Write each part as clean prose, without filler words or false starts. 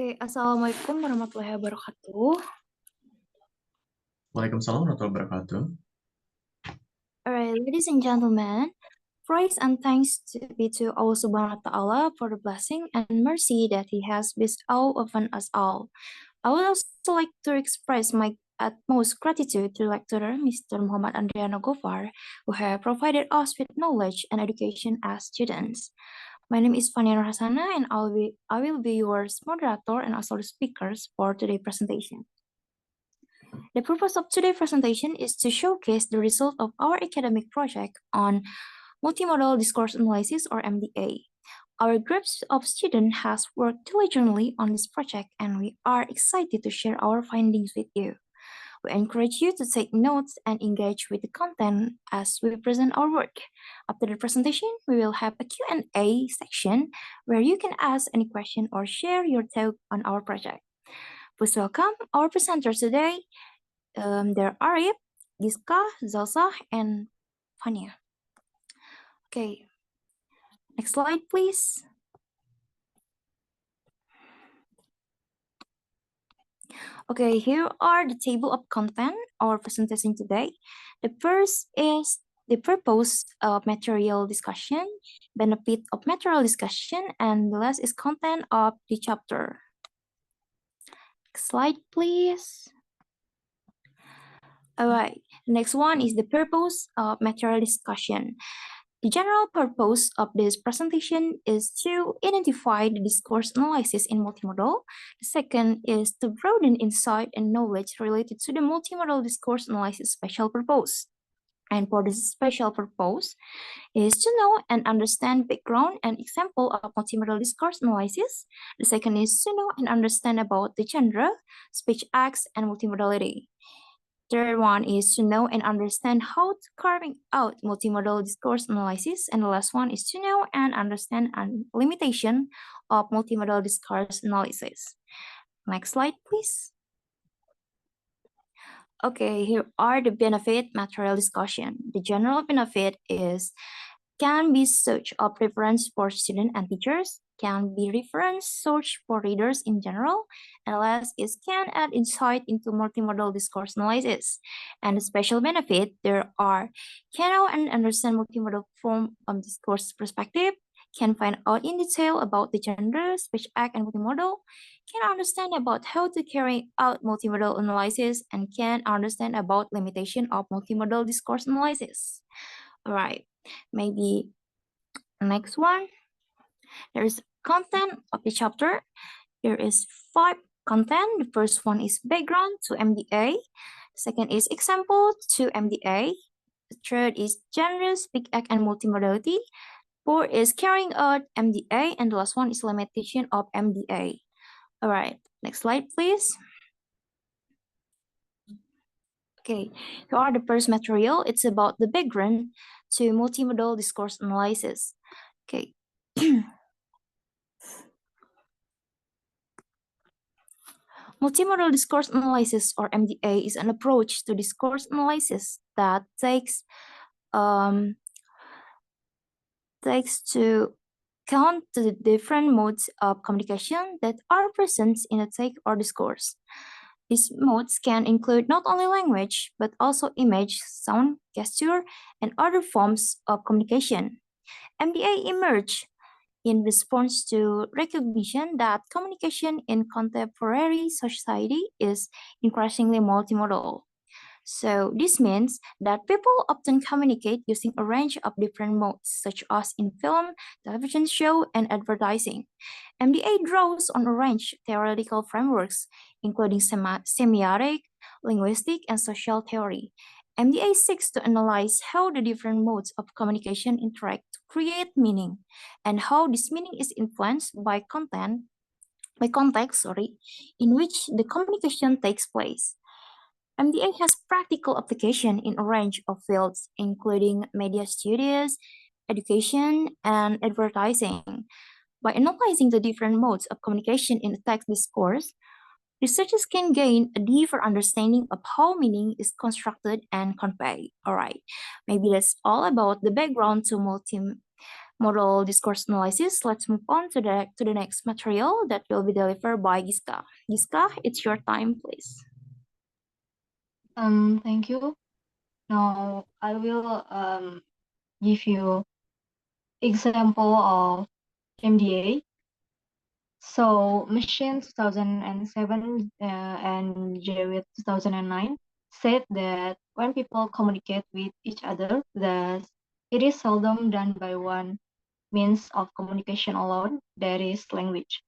Oke, Assalamualaikum warahmatullahi wabarakatuh. Waalaikumsalam warahmatullahi wabarakatuh. All right, ladies and gentlemen, praise and thanks be to Allah Subhanahu wa Ta'ala for the blessing and mercy that He has bestowed upon us all. I would also like to express my utmost gratitude to lecturer Mr. Muhammad Andriano Gofar, who have provided us with knowledge and education as students. My name is Fania Nur Hasana, and I will be your moderator and also the speakers for today's presentation. The purpose of today's presentation is to showcase the result of our academic project on multimodal discourse analysis, or MDA. Our groups of students has worked diligently on this project, and we are excited to share our findings with you. We encourage you to take notes and engage with the content as we present our work. After the presentation, we will have a Q&A section where you can ask any question or share your thought on our project. Please welcome our presenters today. There are Arif, Giska, Zalsah, and Fania. Okay, next slide, please. Okay, here are the table of content our presentation today. The first is the purpose of material discussion, benefit of material discussion, and the last is content of the chapter. Next slide, please. All right, next one is the purpose of material discussion. The general purpose of this presentation is to identify the discourse analysis in multimodal. The second is to broaden insight and knowledge related to the multimodal discourse analysis special purpose. And for this special purpose is to know and understand background and example of multimodal discourse analysis. The second is to know and understand about the genre, speech acts, and multimodality. Third one is to know and understand how to carving out multimodal discourse analysis. And the last one is to know and understand a limitation of multimodal discourse analysis. Next slide, please. Okay, here are the benefit material discussion. The general benefit is can be search of reference for students and teachers, can be reference source for readers in general, and last is can add insight into multimodal discourse analysis. And the special benefit, there are can know and understand multimodal from discourse perspective, can find out in detail about the gender, speech act, and multimodal, can understand about how to carry out multimodal analysis, and can understand about limitation of multimodal discourse analysis. All right, maybe next one. There is content of the chapter. There is 5 content. The first one is background to MDA. Second is example to MDA. The third is genre, speak act, and multimodality. 4 is carrying out MDA, and the last one is limitation of MDA. All right, next slide, please. Okay, here are the first material. It's about the background to multimodal discourse analysis. Okay. Multimodal discourse analysis, or MDA, is an approach to discourse analysis that takes to count the different modes of communication that are present in a text or discourse. These modes can include not only language, but also image, sound, gesture, and other forms of communication. MDA emerged in response to recognition that communication in contemporary society is increasingly multimodal. So this means that people often communicate using a range of different modes, such as in film, television show, and advertising. MDA draws on a range of theoretical frameworks, including semiotic, linguistic, and social theory. MDA seeks to analyze how the different modes of communication interact to create meaning, and how this meaning is influenced by context, in which the communication takes place. MDA has practical application in a range of fields, including media studies, education, and advertising. By analyzing the different modes of communication in a text discourse, researchers can gain a deeper understanding of how meaning is constructed and conveyed. All right, maybe that's all about the background to model discourse analysis, let's move on to the next material that will be delivered by Giska. Giska, it's your time, please. Thank you. Now I will give you example of MDA. So Machine 2007 and Jewett 2009 said that when people communicate with each other, that it is seldom done by one means of communication alone, that is language.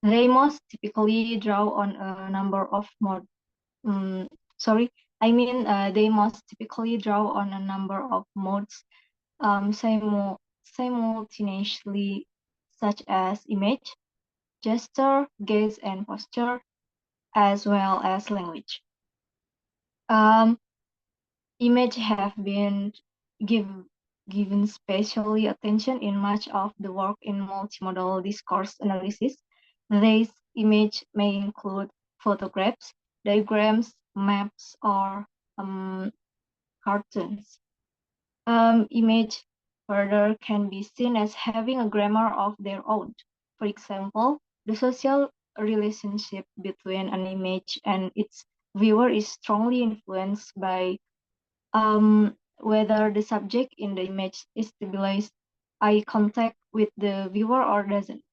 They most typically draw on a number of um, sorry, they must typically draw on a number of modes simultaneously, such as image, gesture, gaze, and posture, as well as language. Um, Image have been give, given specially attention in much of the work in multimodal discourse analysis. These images may include photographs, diagrams, maps, or cartoons. Image further can be seen as having a grammar of their own. For example, the social relationship between an image and its viewer is strongly influenced by whether the subject in the image establishes eye contact with the viewer or doesn't.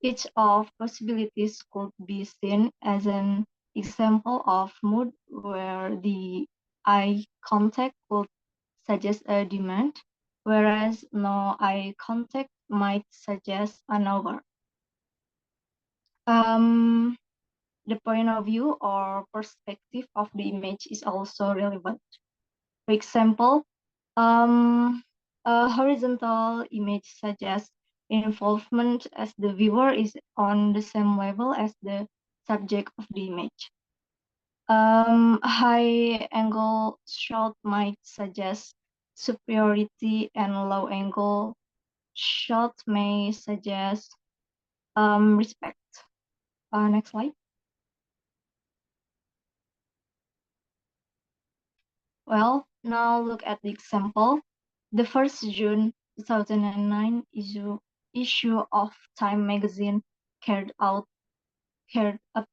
Each of possibilities could be seen as an example of mood where the eye contact could suggest a demand, whereas no eye contact might suggest an over. The point of view or perspective of the image is also relevant. For example, a horizontal image suggests involvement as the viewer is on the same level as the subject of the image. A high angle shot might suggest superiority, and low angle shot may suggest respect. Next slide. Well, now look at the example. The first June 2009 issue of Time magazine carried a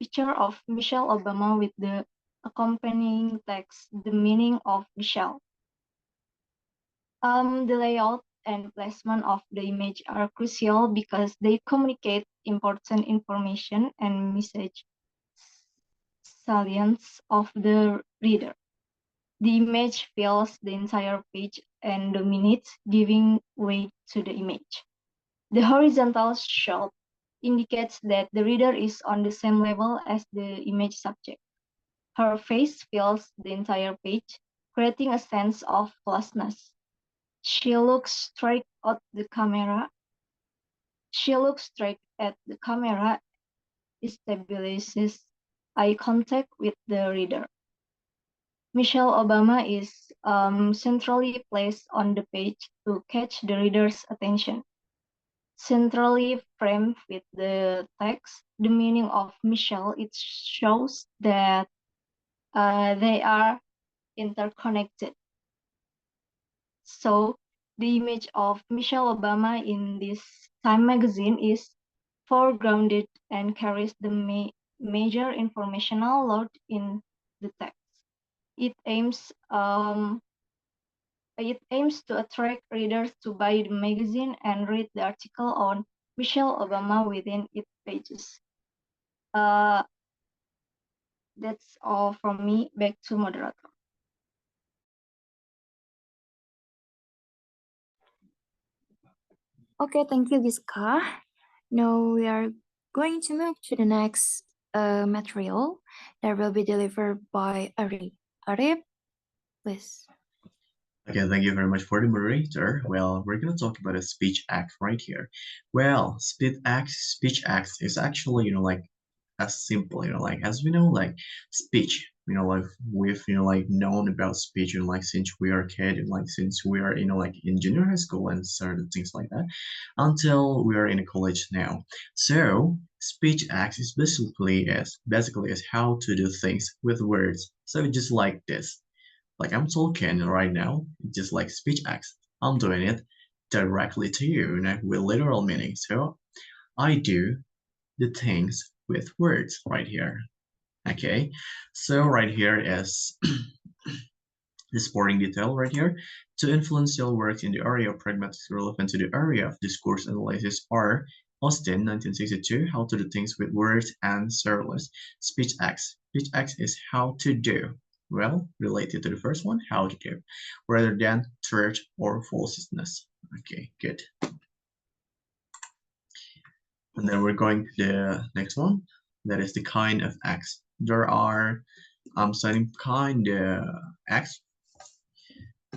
picture of Michelle Obama with the accompanying text, "The meaning of Michelle." The layout and placement of the image are crucial because they communicate important information and message salience of the reader. The image fills the entire page and dominates, giving weight to the image. The horizontal shot indicates that the reader is on the same level as the image subject. Her face fills the entire page, creating a sense of closeness. She looks straight at the camera. Establishes eye contact with the reader. Michelle Obama is centrally placed on the page to catch the reader's attention. Centrally framed with the text, the meaning of Michelle, it shows that they are interconnected. So the image of Michelle Obama in this Time magazine is foregrounded and carries the major informational load in the text. It aims to attract readers to buy the magazine and read the article on Michelle Obama within its pages. That's all from me. Back to moderator. Okay, thank you, Giska. Now we are going to move to the next material that will be delivered by Ari. Ari, please. Okay, thank you very much for the moderator. Well, we're gonna talk about a speech act right here. Well, speech acts is actually, like as simple, like as we know, like speech, like we've, like known about speech, like since we are a kid, and like since we are, like in junior high school and certain things like that, until we are in college now. So speech acts is basically is how to do things with words. So just like this. Like I'm talking right now, just like speech acts. I'm doing it directly to you, with literal meaning. So I do the things with words right here. Okay, so right here is the sporting detail right here. To influential works in the area of pragmatics relevant to the area of discourse analysis are Austin, 1962, How to Do Things with Words and Serverless. Speech Acts. Speech Acts is how to do. Well, related to the first one, how to do, rather than truth or falseness. Okay, good. And then we're going to the next one. That is the kind of acts. There are some kind of acts.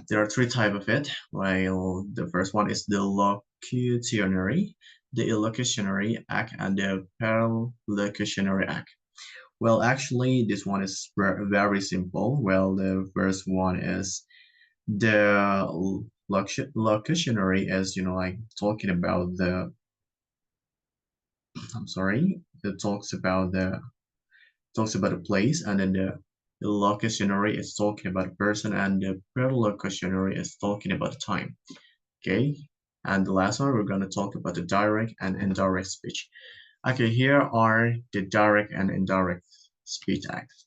There are three types of it. While the first one is the locutionary, the illocutionary act, and the perlocutionary act. Well, actually, this one is very simple. Well, the first one is the locutionary is, like talking about the, I'm sorry, it talks about a place, and then the locutionary is talking about a person, and the perlocutionary is talking about a time. Okay, and the last one we're going to talk about the direct and indirect speech. Okay, here are the direct and indirect speech acts.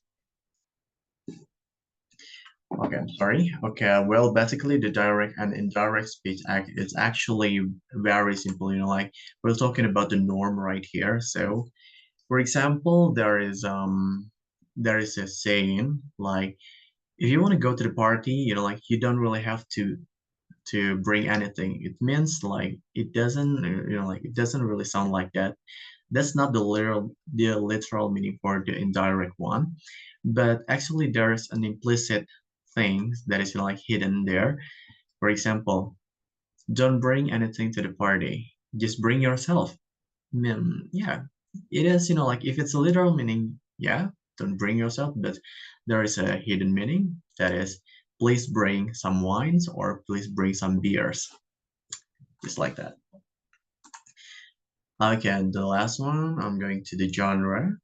Okay, I'm sorry. Okay, well, basically the direct and indirect speech act is actually very simple. Like we're talking about the norm right here. So, for example, there is a saying like if you want to go to the party, like you don't really have to bring anything. It means like it doesn't, like it doesn't really sound like that. That's not the literal meaning for the indirect one, but actually there's an implicit thing that is like hidden there. For example, don't bring anything to the party. Just bring yourself. Yeah, it is, like if it's a literal meaning, yeah, don't bring yourself, but there is a hidden meaning that is, please bring some wines or please bring some beers, just like that. Okay, and the last one, I'm going to the genre.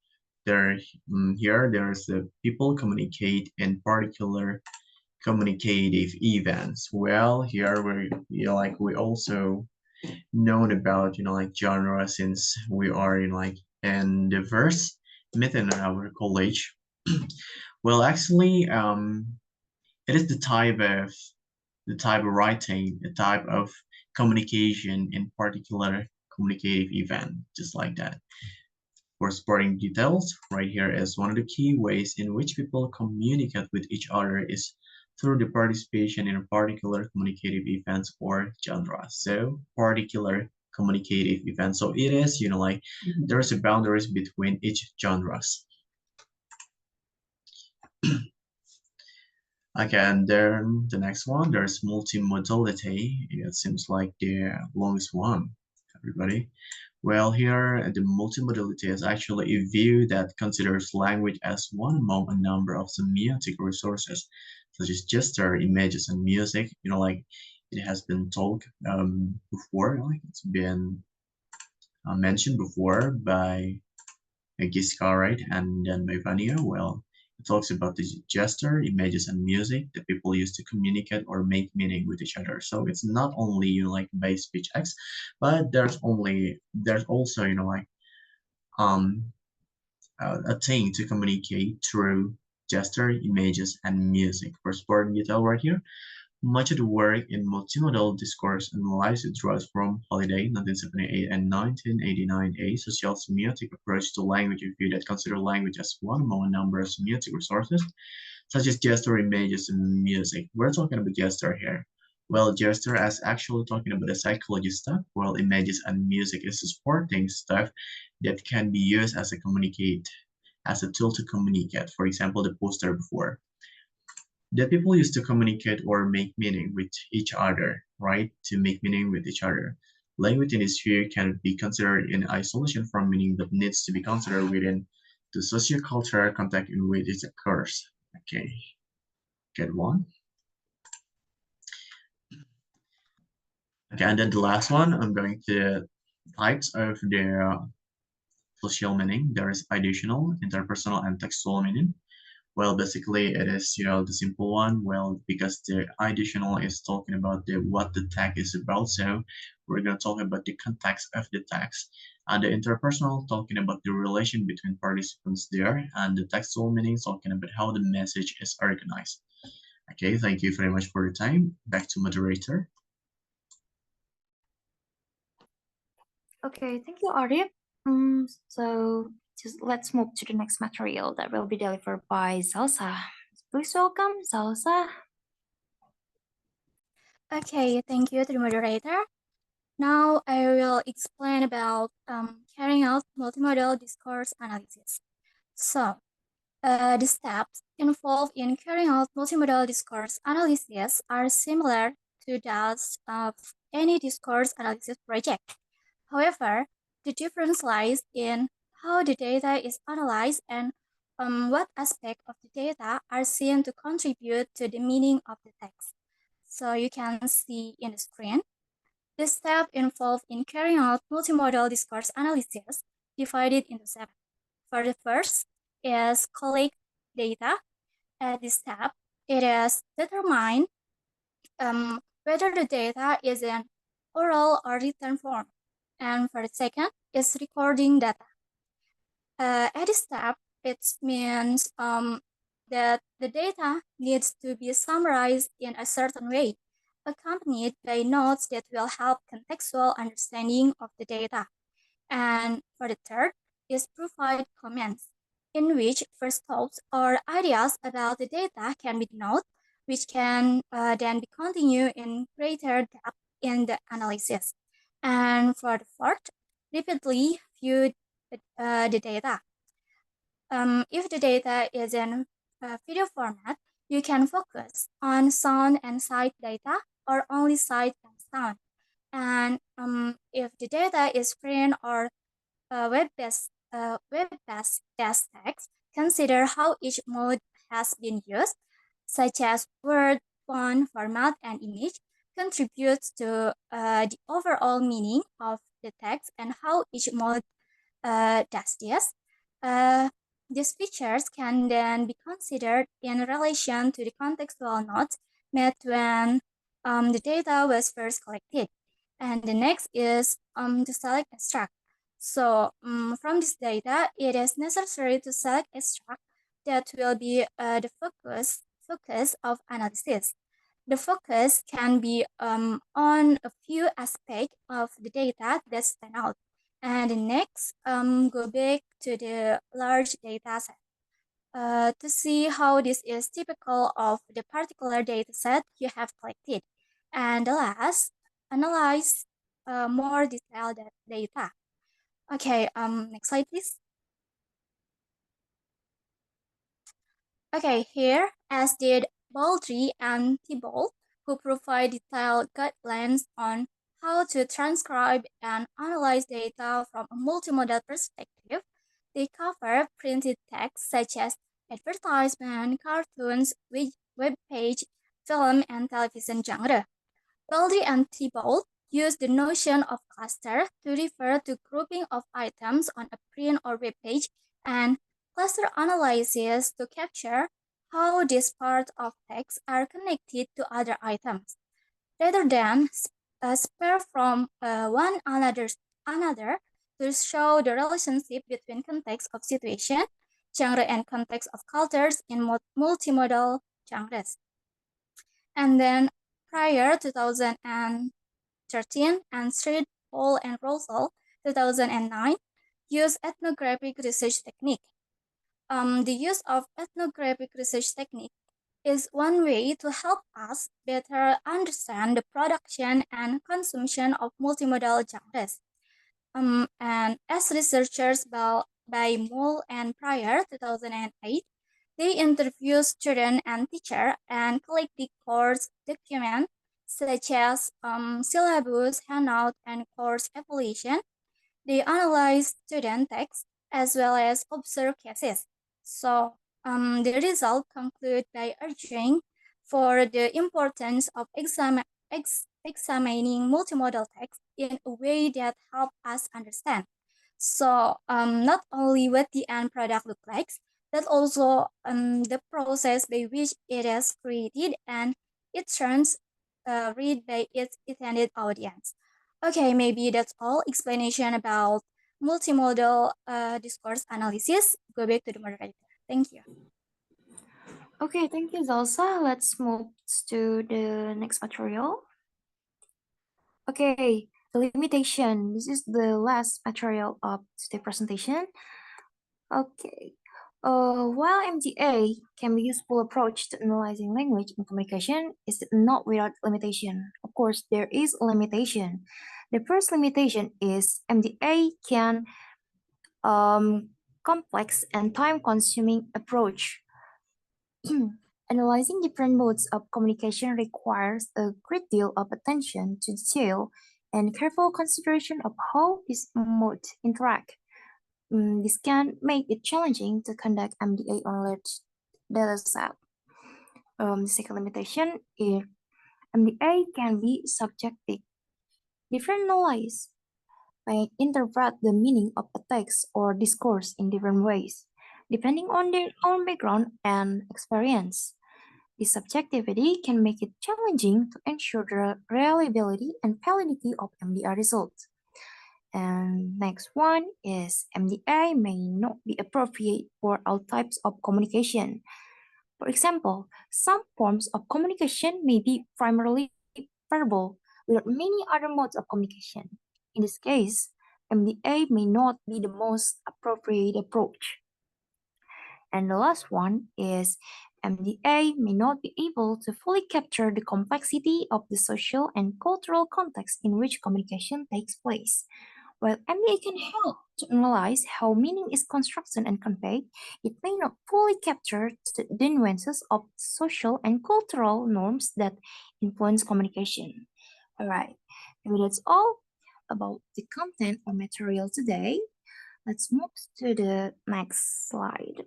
There's the people communicate in particular communicative events. Well, here we also known about like genre since we are in the verse myth in our college. Well, actually, it is the type of writing, the type of communication in particular communicative event, just like that. For sporting details, right here is one of the key ways in which people communicate with each other is through the participation in a particular communicative events or genre. So particular communicative event. So it is, like there's a boundaries between each genres. Okay, and then the next one, there's multimodality. It seems like the longest one, everybody. Well, here the multimodality is actually a view that considers language as one among a number of semiotic resources, such as gesture, images, and music. Like it has been talked before, like it's been mentioned before by Discourse and then by Vania. Well, it talks about the gesture, images, and music that people use to communicate or make meaning with each other. So it's not only like base speech acts, but there's also like um a thing to communicate through gesture, images, and music. For sport detail right here. Much of the work in multimodal discourse analysis draws from Holiday, 1978, and 1989, a social semiotic approach to language review that consider language as one among a number of semiotic resources, such as gesture, images, and music. We're talking about gesture here. Well, gesture is actually talking about the psychology stuff, while images and music is supporting stuff that can be used as a tool to communicate. For example, the poster before that people use to communicate or make meaning with each other, right? To make meaning with each other. Language in this sphere can be considered in isolation from meaning, but needs to be considered within the sociocultural context in which it occurs. Okay, get one. Okay, and then the last one, I'm going to types of the social meaning. There is additional, interpersonal, and textual meaning. Well, basically, it is the simple one. Well, because the additional is talking about the what the tag is about, so we're gonna talk about the context of the text, and the interpersonal talking about the relation between participants there, and the textual meaning talking about how the message is organized. Okay, thank you very much for your time. Back to moderator. Okay, thank you, Arif. So just let's move to the next material that will be delivered by Salsa. Please welcome Salsa. Okay, thank you to the moderator. Now I will explain about carrying out multimodal discourse analysis. So, the steps involved in carrying out multimodal discourse analysis are similar to those of any discourse analysis project. However, the difference lies in how the data is analyzed and what aspects of the data are seen to contribute to the meaning of the text. So you can see in the screen. This step involved in carrying out multimodal discourse analysis divided into 7. For the first is collect data. At this step, it is determine whether the data is in oral or written form. And for the second is recording data. At this step, it means that the data needs to be summarized in a certain way, accompanied by notes that will help contextual understanding of the data. And for the third is provide comments, in which first thoughts or ideas about the data can be noted, which can then be continued in greater depth in the analysis. And for the fourth, repeatedly view the data. If the data is in video format, you can focus on sound and sight data or only sight and sound. And if the data is print or web-based text, consider how each mode has been used, such as word, font, format, and image, contributes to the overall meaning of the text and how each mode does this. Uh, these features can then be considered in relation to the contextual notes made when the data was first collected. And the next is to select extract. So from this data, it is necessary to select extract that will be the focus of analysis. The focus can be on a few aspects of the data that stand out. And next, go back to the large data set to see how this is typical of the particular data set you have collected. And last, analyze more detailed data. Okay, next slide, please. Okay, here, as did Baldry and Thibault, who provide detailed guidelines on how to transcribe and analyze data from a multimodal perspective, they cover printed text such as advertisement, cartoons, web page, film, and television genre. Baldry and Thibault use the notion of cluster to refer to grouping of items on a print or web page, and cluster analysis to capture how these parts of text are connected to other items, rather than spare from one another to show the relationship between context of situation, genre, and context of cultures in multimodal genres. And then prior 2013 and Street, Paul and Russell 2009 use ethnographic research technique. The use of ethnographic research technique is one way to help us better understand the production and consumption of multimodal genres. And as researchers by Moll and Pryor 2008, they interview students and teachers and collected course documents such as syllabus, handout, and course evaluation. They analyze student texts as well as observe cases. So the result conclude by urging for the importance of examining multimodal text in a way that help us understand. So not only what the end product looks like, that also the process by which it is created and it turns read by its intended audience. Okay, maybe that's all explanation about multimodal discourse analysis. Go back to the moderator. Thank you. Okay, thank you, Zelsa. Let's move to the next material. Okay, the limitation. This is the last material of the presentation. Okay. While MDA can be a useful approach to analyzing language and communication, it's not without limitation. Of course, there is a limitation. The first limitation is MDA can complex and time-consuming approach. Analyzing different modes of communication requires a great deal of attention to detail and careful consideration of how these modes interact. This can make it challenging to conduct MDA on large data set. The second limitation is MDA can be subjective. Different analysts may interpret the meaning of a text or discourse in different ways, depending on their own background and experience. This subjectivity can make it challenging to ensure the reliability and validity of MDR results. And next one is MDA may not be appropriate for all types of communication. For example, some forms of communication may be primarily verbal without many other modes of communication. In this case, MDA may not be the most appropriate approach. And the last one is MDA may not be able to fully capture the complexity of the social and cultural context in which communication takes place. While MDA can help to analyze how meaning is constructed and conveyed, it may not fully capture the nuances of social and cultural norms that influence communication. All right, maybe that's all about the content or material today. Let's move to the next slide.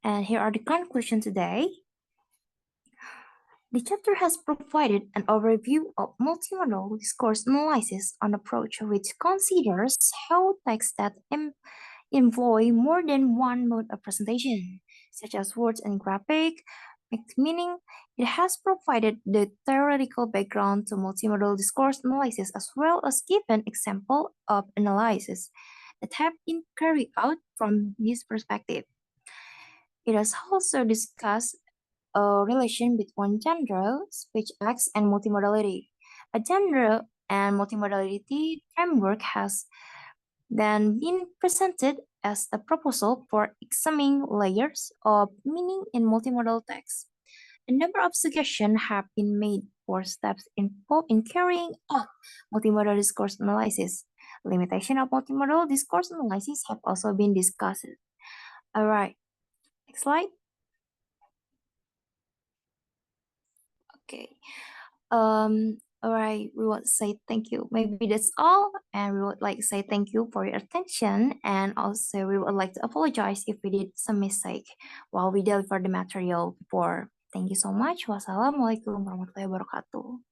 And here are the conclusions today. The chapter has provided an overview of multimodal discourse analysis, an approach which considers how texts that employ more than one mode of presentation, such as words and graphic, make meaning. It has provided the theoretical background to multimodal discourse analysis as well as given example of analysis that have been carried out from this perspective. It has also discussed a relation between genre, speech acts, and multimodality. A genre and multimodality framework has then been presented as a proposal for examining layers of meaning in multimodal text. A number of suggestions have been made for steps involved in carrying out multimodal discourse analysis. Limitation of multimodal discourse analysis have also been discussed. All right, next slide. Okay. All right, we want to say thank you. Maybe that's all, and we would like to say thank you for your attention, and also we would like to apologize if we did some mistake while we deliver the material before. Thank you so much. Wassalamualaikum warahmatullahi wabarakatuh.